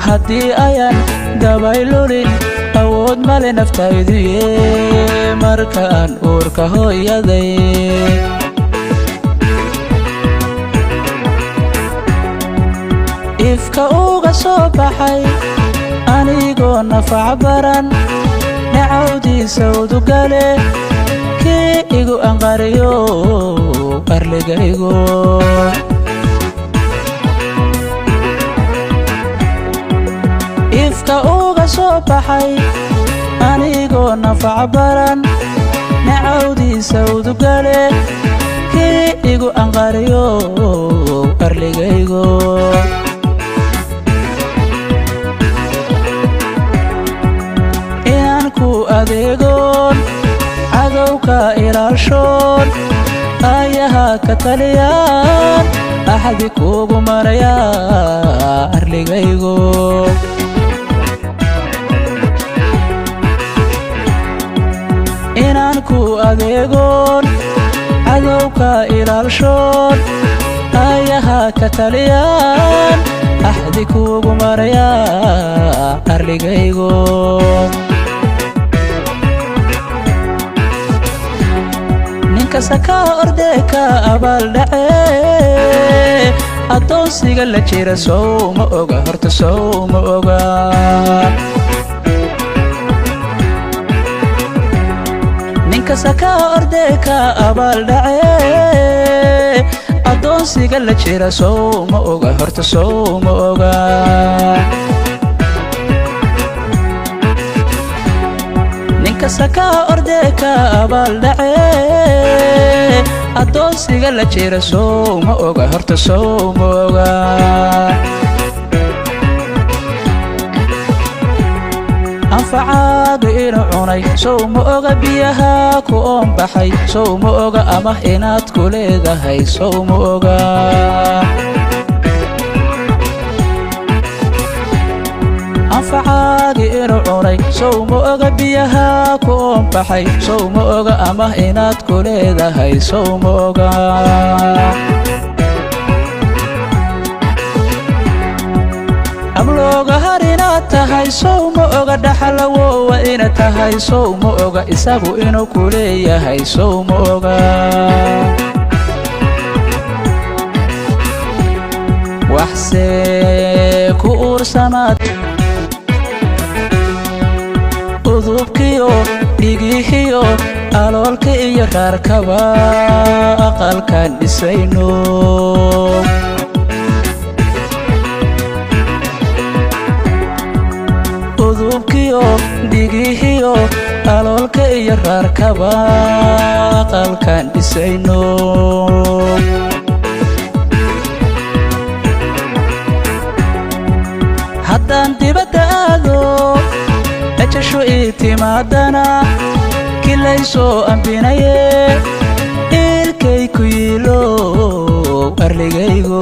haddii ayaan dabaylulin awood male naftayduye markaan uurka hooyaday ifka uga soo baxay anigoo nafac baran nacawdiisa udugale kii igu anqariyo qarligaygo ifka uga soo baxay anigoo nafac baran nacawdiisa udugale kii igu anqariyo qarligaygo adeegoon cadowka ilaalshoon ayaha ka taliyaan axdi kuugu marayaa arligaygo inaan ku adeegoon cadowka ilaalshoon ayaha ka taliyaan axdi kuugu marayaa arligaygo kasaka ordeka abaal dhace adoonsiga la jira sow ma oga horta sow ma oga ninkasaka ordeka abaal dhace adoonsiga la jira sow ma oga horta sow ma oga ninkasaka ordeka abaal dhace adoonsiga la jira sow ma oga horta sow ma oga anfacaaga inu cunay sow ma oga biyaha ku oon baxay sow ma oga ama inaad ku leedahay sow ma oga anfacaaga inu cunay sow ma oga biyaha ku oon baxay sow ma oga ama inaad ku leedahay sow ma oga ablooga har inaad tahay sow ma oga dhaxalawowa inaad tahay sow ma oga isagu inuu ku leeyahay sow ma oga waxsee ku uursamaad udubkiyo dhigihiyo aloolka iyo raarkaba aqalkan dhisayno udubkiyo dhigihiyo aloolka iyo raarkaba aqalkan dhisayno haddaan dibadda aado ajasho ii timaadana kilaysoo ambinaye ilkay ku yiilo arligaygo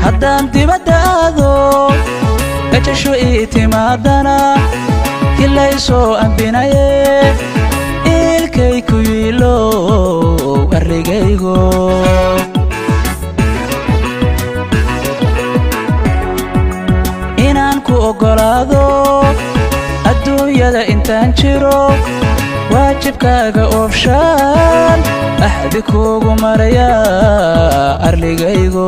haddaan dibadda aado ajasho ii timaadana kilaysoo ambinaye ilkay ku yiilo arligaygo ku ogolaado adduunyada intaan jiro waajibkaaga oofshaan axdi kuugu marayaa arligaygo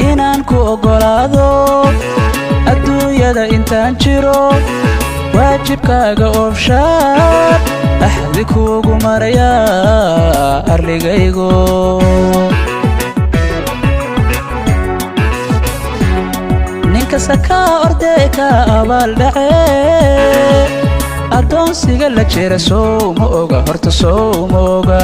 inaan ku ogolaado adduunyada intaan jiro waajibkaaga oofshaan axdi kuugu marayaa arligaygo ninkasaka ordeka abaal dhace adoonsiga la jira sow ma oga horta sow ma oga